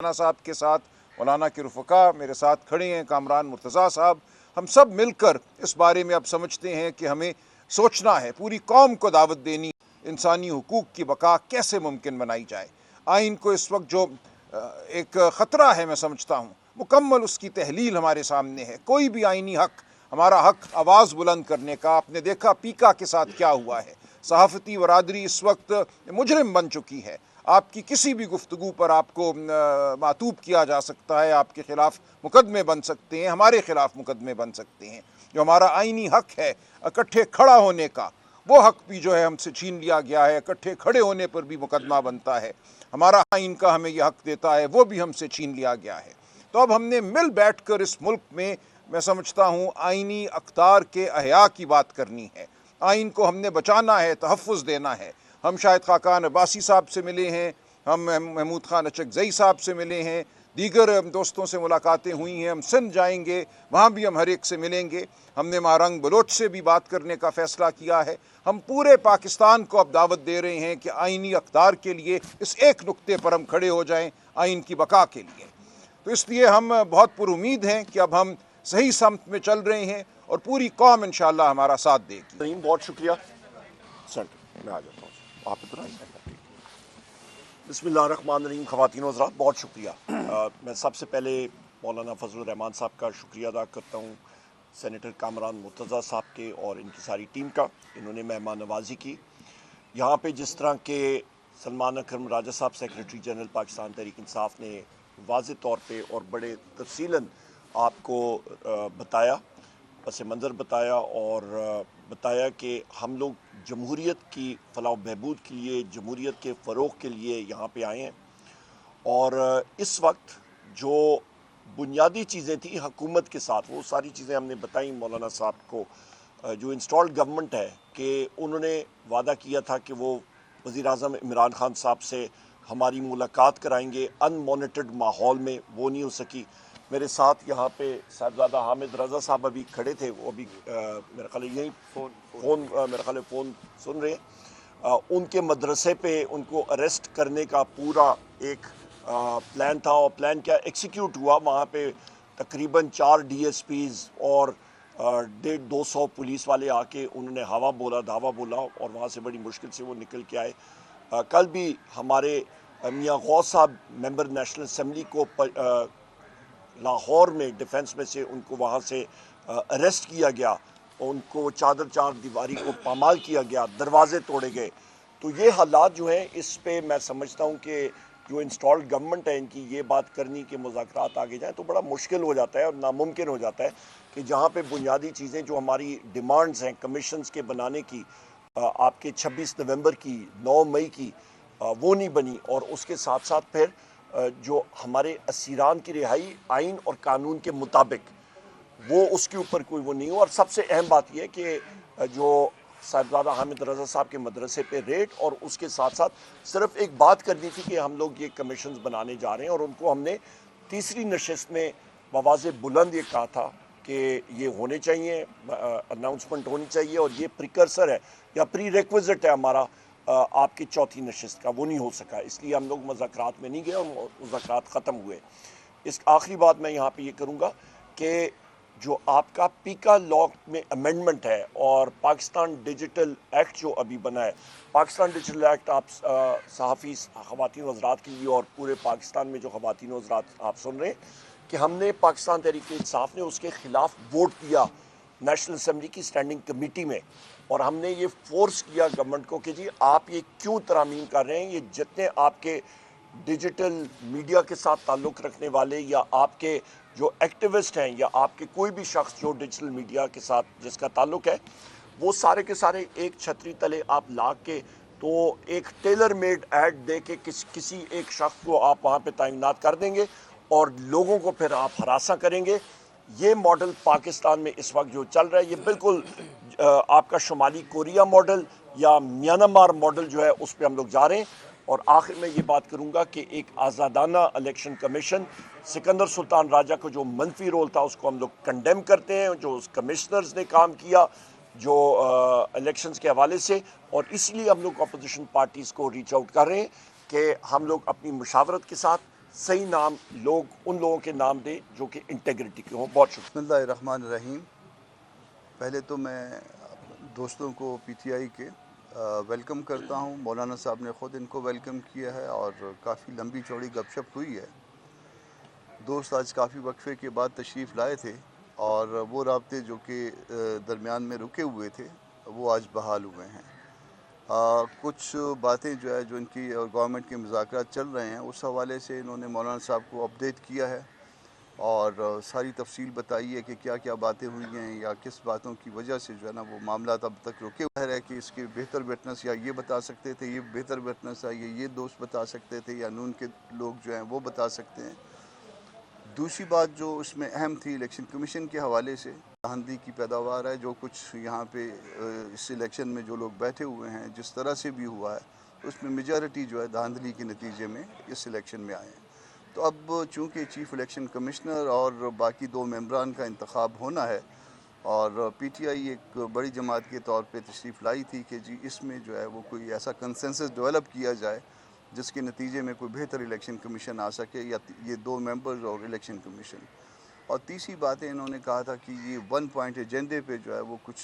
مولانا صاحب کے ساتھ مولانا کے رفقا میرے ساتھ کھڑے ہیں، کامران مرتضیٰ صاحب، ہم سب مل کر اس بارے میں اب سمجھتے ہیں کہ ہمیں سوچنا ہے، پوری قوم کو دعوت دینی، انسانی حقوق کی بقا کیسے ممکن بنائی جائے۔ آئین کو اس وقت جو ایک خطرہ ہے، میں سمجھتا ہوں مکمل اس کی تحلیل ہمارے سامنے ہے۔ کوئی بھی آئینی حق، ہمارا حق آواز بلند کرنے کا، آپ نے دیکھا پیکا کے ساتھ کیا ہوا ہے۔ صحافتی برادری اس وقت مجرم بن چکی ہے، آپ کی کسی بھی گفتگو پر آپ کو معطوب کیا جا سکتا ہے، آپ کے خلاف مقدمے بن سکتے ہیں، ہمارے خلاف مقدمے بن سکتے ہیں۔ جو ہمارا آئینی حق ہے اکٹھے کھڑا ہونے کا، وہ حق بھی جو ہے ہم سے چھین لیا گیا ہے۔ اکٹھے کھڑے ہونے پر بھی مقدمہ بنتا ہے، ہمارا آئین کا ہمیں یہ حق دیتا ہے، وہ بھی ہم سے چھین لیا گیا ہے۔ تو اب ہم نے مل بیٹھ کر اس ملک میں سمجھتا ہوں آئینی اقدار کے احیاء کی بات کرنی ہے۔ آئین کو ہم نے بچانا ہے، تحفظ دینا ہے۔ ہم شاہد خاقان عباسی صاحب سے ملے ہیں، ہم محمود خان اچکزئی صاحب سے ملے ہیں، دیگر دوستوں سے ملاقاتیں ہوئی ہیں، ہم سندھ جائیں گے، وہاں بھی ہم ہر ایک سے ملیں گے۔ ہم نے مہرنگ بلوچ سے بھی بات کرنے کا فیصلہ کیا ہے۔ ہم پورے پاکستان کو اب دعوت دے رہے ہیں کہ آئینی اقدار کے لیے اس ایک نقطے پر ہم کھڑے ہو جائیں، آئین کی بقا کے لیے۔ تو اس لیے ہم بہت پر امید ہیں کہ اب ہم صحیح سمت میں چل رہے ہیں اور پوری قوم انشاءاللہ ہمارا ساتھ دے گی۔ بہت شکریہ سینٹر میں آ جاتا ہوں آپ اتنا بسم اللہ الرحمن الرحیم۔ خواتین و حضرات بہت شکریہ۔ میں سب سے پہلے مولانا فضل الرحمان صاحب کا شکریہ ادا کرتا ہوں، سینیٹر کامران مرتضیٰ صاحب کے اور ان کی ساری ٹیم کا، انہوں نے مہمان نوازی کی۔ یہاں پہ جس طرح کے سلمان اکرم راجہ صاحب سیکریٹری جنرل پاکستان تحریک انصاف نے واضح طور پہ اور بڑے تفصیلاً آپ کو بتایا، پس منظر بتایا اور بتایا کہ ہم لوگ جمہوریت کی فلاح و بہبود کے لیے، جمہوریت کے فروغ کے لیے یہاں پہ آئے ہیں، اور اس وقت جو بنیادی چیزیں تھیں حکومت کے ساتھ، وہ ساری چیزیں ہم نے بتائیں مولانا صاحب کو۔ جو انسٹالڈ گورنمنٹ ہے کہ انہوں نے وعدہ کیا تھا کہ وہ وزیر اعظم عمران خان صاحب سے ہماری ملاقات کرائیں گے ان مانیٹرڈ ماحول میں، وہ نہیں ہو سکی۔ میرے ساتھ یہاں پہ صاحبزادہ حامد رضا صاحب ابھی کھڑے تھے، وہ ابھی میرے خیال یہیں فون سن رہے ہیں۔ ان کے مدرسے پہ ان کو اریسٹ کرنے کا پورا ایک پلان تھا، اور پلان کیا ایکسیکیوٹ ہوا۔ وہاں پہ تقریباً 4 ڈی ایس پیز اور 150-200 پولیس والے آ کے انہوں نے ہوا بولا، دھاوا بولا، اور وہاں سے بڑی مشکل سے وہ نکل کے آئے۔ کل بھی ہمارے میاں غوث صاحب ممبر نیشنل اسمبلی کو لاہور میں ڈیفنس میں سے ان کو وہاں سے اریسٹ کیا گیا، ان کو چادر چار دیواری کو پامال کیا گیا، دروازے توڑے گئے۔ تو یہ حالات جو ہیں، اس پہ میں سمجھتا ہوں کہ جو انسٹالڈ گورنمنٹ ہے ان کی یہ بات کرنی کہ مذاکرات آگے جائیں تو بڑا مشکل ہو جاتا ہے اور ناممکن ہو جاتا ہے کہ جہاں پہ بنیادی چیزیں جو ہماری ڈیمانڈز ہیں کمیشنز کے بنانے کی، آپ کے 26 نومبر کی، 9 مئی کی، وہ نہیں بنی، اور اس کے ساتھ ساتھ پھر جو ہمارے اسیران کی رہائی آئین اور قانون کے مطابق، وہ اس کے اوپر کوئی وہ نہیں ہو۔ اور سب سے اہم بات یہ ہے کہ جو صاحبزادہ حامد رضا صاحب کے مدرسے پہ ریٹ، اور اس کے ساتھ ساتھ صرف ایک بات کرنی تھی کہ ہم لوگ یہ کمیشنز بنانے جا رہے ہیں، اور ان کو ہم نے تیسری نشست میں بآواز بلند یہ کہا تھا کہ یہ ہونے چاہیے، اناؤنسمنٹ ہونی چاہیے، اور یہ پریکرسر ہے یا پری ریکویزٹ ہے ہمارا آپ کی چوتھی نشست کا، وہ نہیں ہو سکا، اس لیے ہم لوگ مذاکرات میں نہیں گئے اور مذاکرات ختم ہوئے۔ اس آخری بات میں یہاں پہ یہ کروں گا کہ جو آپ کا پیکا لاء میں امینڈمنٹ ہے اور پاکستان ڈیجیٹل ایکٹ جو ابھی بنا ہے، پاکستان ڈیجیٹل ایکٹ آپ صحافی خواتین و حضرات کے لیے اور پورے پاکستان میں جو خواتین و حضرات آپ سن رہے ہیں کہ ہم نے پاکستان تحریک انصاف نے اس کے خلاف ووٹ دیا نیشنل اسمبلی کی اسٹینڈنگ کمیٹی میں، اور ہم نے یہ فورس کیا گورنمنٹ کو کہ جی آپ یہ کیوں ترامیم کر رہے ہیں، یہ جتنے آپ کے ڈیجیٹل میڈیا کے ساتھ تعلق رکھنے والے یا آپ کے جو ایکٹیوسٹ ہیں یا آپ کے کوئی بھی شخص جو ڈیجیٹل میڈیا کے ساتھ جس کا تعلق ہے، وہ سارے کے سارے ایک چھتری تلے آپ لا کے تو ایک ٹیلر میڈ ایڈ دے کے کسی ایک شخص کو آپ وہاں پہ تعینات کر دیں گے اور لوگوں کو پھر آپ ہراساں کریں گے۔ یہ ماڈل پاکستان میں اس وقت جو چل رہا ہے، یہ بالکل آپ کا شمالی کوریا ماڈل یا میانمار ماڈل جو ہے اس پہ ہم لوگ جا رہے ہیں۔ اور آخر میں یہ بات کروں گا کہ ایک آزادانہ الیکشن کمیشن، سکندر سلطان راجہ کو جو منفی رول تھا اس کو ہم لوگ کنڈیم کرتے ہیں، جو اس کمشنرز نے کام کیا جو الیکشنز کے حوالے سے، اور اس لیے ہم لوگ اپوزیشن پارٹیز کو ریچ آؤٹ کر رہے ہیں کہ ہم لوگ اپنی مشاورت کے ساتھ सही नाम लोग उन लोगों के नाम दें जो कि इंटेग्रिटी के हों। बहुत शुक्रिया। बिस्मिल्लाहिर्रहमानिर्रहीम। पहले तो मैं दोस्तों को पीटीआई के वेलकम करता हूं। मौलाना साहब ने ख़ुद इनको वेलकम किया है और काफ़ी लंबी चौड़ी गपशप हुई है। दोस्त आज काफ़ी वक्फे के बाद तशरीफ़ लाए थे और वो राब्ते जो कि दरमियान में रुके हुए थे वो आज बहाल हुए हैं। कुछ बातें जो है जो इनकी और गवर्नमेंट के मुज़ाकरात चल रहे हैं उस हवाले से इन्होंने मौलाना साहब को अपडेट किया है और सारी तफसील बताई है कि क्या क्या बातें हुई हैं या किस बातों की वजह से जो है ना वो मामला अब तक रुके हुए है कि इसके बेहतर विटनेस या ये बता सकते थे, ये बेहतर विटनेस है, ये दोस्त बता सकते थे या नून के लोग जो हैं वो बता सकते हैं। दूसरी बात जो उसमें अहम थी इलेक्शन कमीशन के हवाले से धांधली की पैदावार है। जो कुछ यहाँ पे इस इलेक्शन में जो लोग बैठे हुए हैं जिस तरह से भी हुआ है उसमें मेजॉरिटी जो है धांधली के नतीजे में इस इलेक्शन में आए हैं। तो अब चूँकि चीफ़ इलेक्शन कमिश्नर और बाकी 2 मेंबरान का इंतखाब होना है और पीटीआई एक बड़ी जमात के तौर पे तशरीफ़ लाई थी कि जी इसमें जो है वो कोई ऐसा कंसेंसस डेवलप किया जाए जिसके नतीजे में कोई बेहतर इलेक्शन कमीशन आ सके या ये 2 मेंबर्स और इलेक्शन कमीशन। और तीसरी बातें इन्होंने कहा था कि ये 1 पॉइंट एजेंडे पे जो है वो कुछ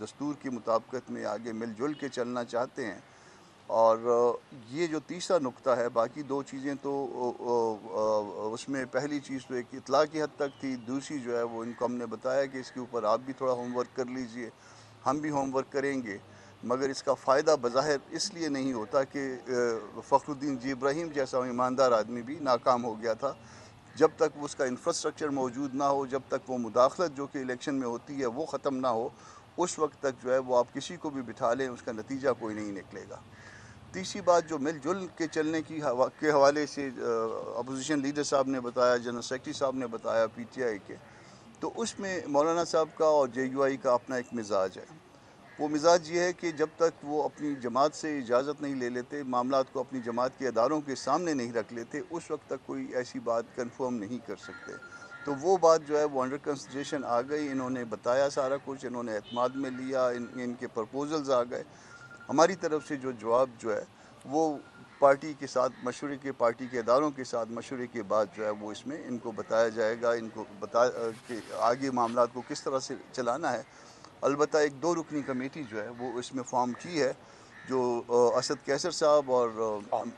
दस्तूर की मुताबिकत में आगे मिलजुल के चलना चाहते हैं। और ये जो तीसरा नुक्ता है, बाकी 2 चीज़ें तो उसमें पहली चीज़ तो एक इतला की हद तक थी, दूसरी जो है वो इनको हमने बताया कि इसके ऊपर आप भी थोड़ा होमवर्क कर लीजिए, हम भी होमवर्क करेंगे। मगर इसका फ़ायदा बज़ाहिर इसलिए नहीं होता कि फ़खरुद्दीन जी इब्राहीम जैसा ईमानदार आदमी भी नाकाम हो गया था। जब तक उसका इंफ्रास्ट्रक्चर मौजूद ना हो, जब तक वो मुदाखलत जो कि इलेक्शन में होती है वो ख़त्म ना हो, उस वक्त तक जो है वो आप किसी को भी बिठा लें उसका नतीजा कोई नहीं निकलेगा। तीसरी बात जो मिलजुल के चलने की के हवाले से अपोजिशन लीडर साहब ने बताया, जनरल सेक्रेटरी साहब ने बताया पीटीआई के, तो उसमें मौलाना साहब का और जेयूआई का अपना एक मिजाज है। वो मिजाज ये है कि जब तक वो अपनी जमात से इजाज़त नहीं ले लेते, मामलात को अपनी जमात के अदारों के सामने नहीं रख लेते, उस वक्त तक कोई ऐसी बात कंफर्म नहीं कर सकते। तो वो बात जो है वो अंडर कंसिडरेशन आ गई, इन्होंने बताया सारा कुछ, इन्होंने एतमाद में लिया, इनके प्रपोजल्स आ गए। हमारी तरफ से जो जवाब जो है वो पार्टी के साथ मशवरे के पार्टी के इदारों के साथ मशवरे के बाद जो है वो इसमें इनको बताया जाएगा, इनको कि आगे मामलात को किस तरह से चलाना है। अलबत्ता एक 2 रुकनी कमेटी जो है वो इसमें फॉर्म की है, जो असद कैसर साहब और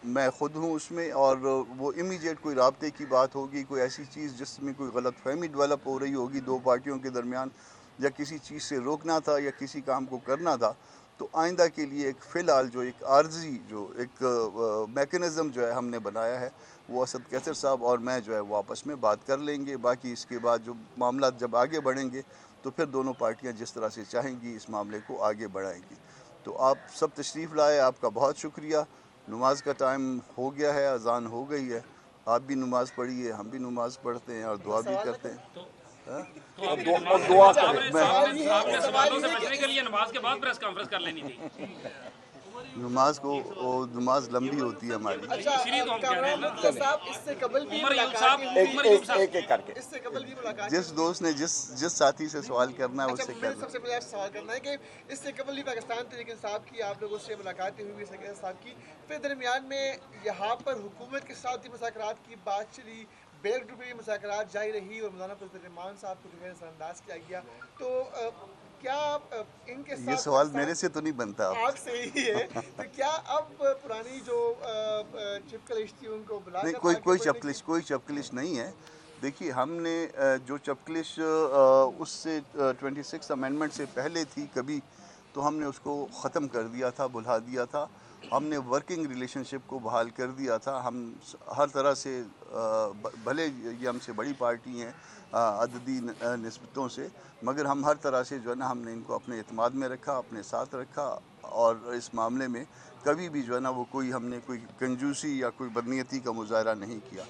मैं ख़ुद हूँ उसमें, और वो इमीडिएट कोई राब्ते की बात होगी, कोई ऐसी चीज़ जिसमें कोई गलत फहमी डेवलप हो रही होगी 2 पार्टियों के दरमियान, या किसी चीज़ से रोकना था या किसी काम को करना था, तो आइंदा के लिए एक फ़िलहाल जो एक आर्जी जो एक मेकनिज़म जो है हमने बनाया है वो असद कैसर साहब और मैं जो है वो आपस में बात कर लेंगे। बाकी इसके बाद जो मामला जब आगे बढ़ेंगे तो फिर दोनों पार्टियां जिस तरह से चाहेंगी इस मामले को आगे बढ़ाएंगी। तो आप सब तशरीफ़ लाए, आपका बहुत शुक्रिया। नमाज का टाइम हो गया है, अजान हो गई है, आप भी नमाज़ पढ़िए, हम भी नमाज़ पढ़ते हैं और दुआ भी करते हैं। और दुआ करें। आपने सवालों से बचने के लिए नमाज के बाद प्रेस कॉन्फ्रेंस कर लेनी थी। नमाज लंबी होती है हमारी। इसीलिए तो हम कह रहे हैं ना। इससे कबल भी उमर यूब साहब एक करके इससे कबल भी मुलाकात जिस दोस्त ने जिस साथी से सवाल करना है उससे मुझे करना। सबसे पहले सवाल करना है कि इससे कबल भी पाकिस्तान तहरीक इंसाफ की आप लोगों से मुलाकातें हुई सेक्रेटरी साहब की, फिर दरमियान में यहाँ पर हुकूमत के साथ भी मुज़ाकरात की बात चली, बैक टू बैक मुज़ाकरात जारी रही और मौलाना रहमान साहब को जो है नज़रअंदाज किया गया। तो क्या इनके साथ ये सवाल मेरे से तो नहीं बनता आप से ही है, तो क्या अब पुरानी जो चिपकलिश थी उनको बुला नहीं, कर कोई चपकलिश नहीं है। देखिए हमने जो चपकलिश उससे 26 अमेंडमेंट से पहले थी कभी, तो हमने उसको ख़त्म कर दिया था, बुला दिया था। हमने वर्किंग रिलेशनशिप को बहाल कर दिया था। हम हर तरह से भले ये हमसे बड़ी पार्टी हैं अददी निस्बतों से, मगर हम हर तरह से जो है ना हमने इनको अपने एतमाद में रखा, अपने साथ रखा, और इस मामले में कभी भी जो है ना वो हमने कोई कंजूसी या कोई बदनीयती का मुजाहरा नहीं किया।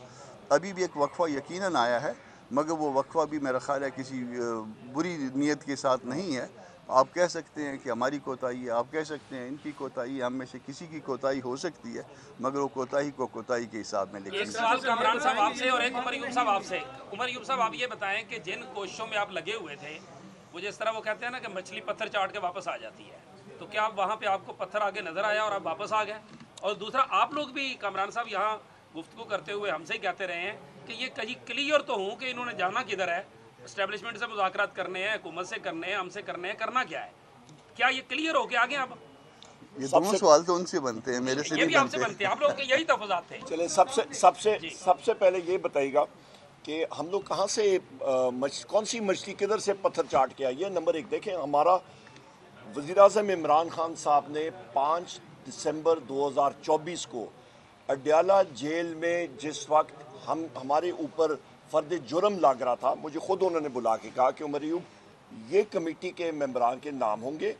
अभी भी एक वक्फ़ा यकीनन आया है, मगर वो वक्फ़ा भी मेरा ख़्याल है किसी बुरी नीयत के साथ नहीं है। आप कह सकते हैं कि हमारी कोताही है, आप कह सकते हैं इनकी कोताही है, हम में से किसी की कोताही हो सकती है, मगर वो कोताही को कोताही के हिसाब में लेकिन एक सवाल कामरान साहब आपसे और एक उमर यूब साहब आपसे। उमर यूब साहब आप ये बताएं कि जिन कोशिशों में आप लगे हुए थे, वो जिस तरह वो कहते हैं ना कि मछली पत्थर चाट के वापस आ जाती है, तो क्या आप वहाँ पे आपको पत्थर आगे नजर आया और आप वापस आ गए? और दूसरा, आप लोग भी कामरान साहब यहाँ गुफ्तगू करते हुए हमसे ही कहते रहे हैं कि ये कहीं क्लियर तो हूँ कि इन्होंने जाना किधर है, एस्टेब्लिशमेंट से मुज़ाकरात करने हैं, हुकूमत से करने हैं, हमसे करने हैं, करना क्या है? क्या ये क्लियर हो के आगे अब? ये दोनों सवाल तो उनसे बनते हैं, मेरे से ये नहीं भी आपसे बनते। बनते हैं, आप लोगों के यही तफाज़ात थे। चले सबसे पहले ये बताइएगा कि हम लोग कहाँ से कौन सी मछली किधर से पत्थर चाट के आई है। नंबर एक देखें, हमारा वज़ीर-ए-आज़म इमरान खान साहब ने 5 दिसंबर 2024 को अडयाला जेल में जिस वक्त हमारे ऊपर फ़र्द जुर्म लग रहा था, मुझे ख़ुद उन्होंने बुला के कहा कि उमर अयूब ये कमेटी के मेंबरान के नाम होंगे,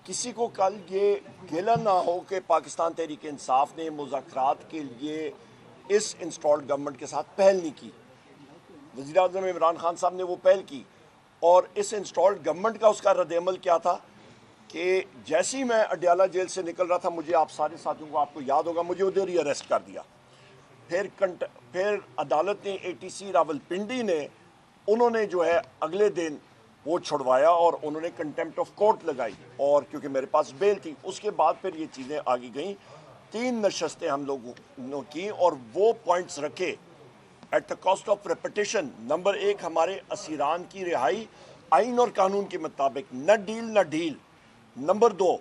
किसी को कल ये गिला ना हो कि पाकिस्तान तहरीक इंसाफ ने मुज़ाकरात के लिए इस इंस्टॉल्ड गवर्नमेंट के साथ पहल नहीं की। वज़ीर-ए-आज़म इमरान खान साहब ने वो पहल की और इस इंस्टॉल्ड गवर्नमेंट का उसका रद्द-ए-अमल क्या था कि जैसे ही मैं अडयाला जेल से निकल रहा था, मुझे आप सारे साथियों को आपको याद होगा, मुझे उधर ही अरेस्ट कर दिया। फिर अदालत ने ATC रावलपिंडी ने उन्होंने जो है अगले दिन वो छुड़वाया और उन्होंने कंटेम्प्ट ऑफ कोर्ट लगाई, और क्योंकि मेरे पास बेल थी। उसके बाद फिर ये चीज़ें आगे गईं, 3 नशस्तें हम लोगों ने की और वो पॉइंट्स रखे at the cost of repetition. Number 1, हमारे असीरान की रिहाई आइन और कानून के मुताबिक, न डील न ढील। नंबर 2,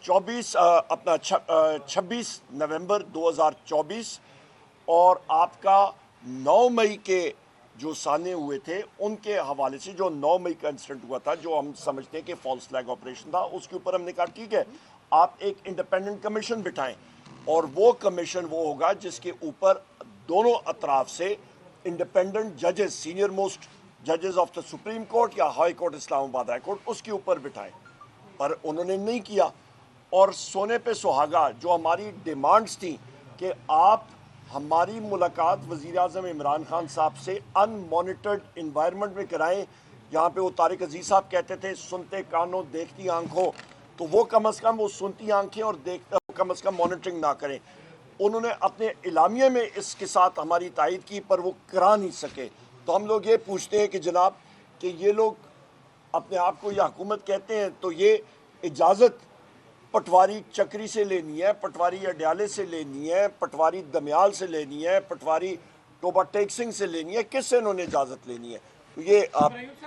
26 नवंबर 2024 और आपका 9 मई के जो साने हुए थे उनके हवाले से, जो 9 मई का इंसिडेंट हुआ था, जो हम समझते हैं कि फॉल्स फ्लैग ऑपरेशन था, उसके ऊपर हमने कहा ठीक है, आप एक इंडिपेंडेंट कमीशन बिठाएं और वो कमीशन वो होगा जिसके ऊपर दोनों अतराफ से इंडिपेंडेंट जजेस, सीनियर मोस्ट जजेस ऑफ द सुप्रीम कोर्ट या high court Islamabad high court, उसके ऊपर बिठाएं। पर उन्होंने नहीं किया। और सोने पे सुहागा जो हमारी डिमांड्स थी कि आप हमारी मुलाकात वज़ीर-ए-आज़म इमरान खान साहब से अनमॉनिटर्ड इन्वायरमेंट में कराएं, जहाँ पे वो तारिक अजीज़ साहब कहते थे सुनते कानों देखती आंखों, तो वो कम अज़ कम वो सुनती आंखें और देखता कम अज़ कम मॉनिटरिंग ना करें। उन्होंने अपने इलामिया में इसके साथ हमारी तायद की, पर वो करा नहीं सके। तो हम लोग ये पूछते हैं कि जनाब कि ये लोग अपने आप को या हुकूमत कहते हैं, तो ये इजाज़त पटवारी चक्री से लेनी है, पटवारी अडयाले से लेनी है, पटवारी दमयाल से लेनी है, पटवारी टोबा टेक सिंह से लेनी है, किससे इन्होंने इजाज़त लेनी है? तो ये आप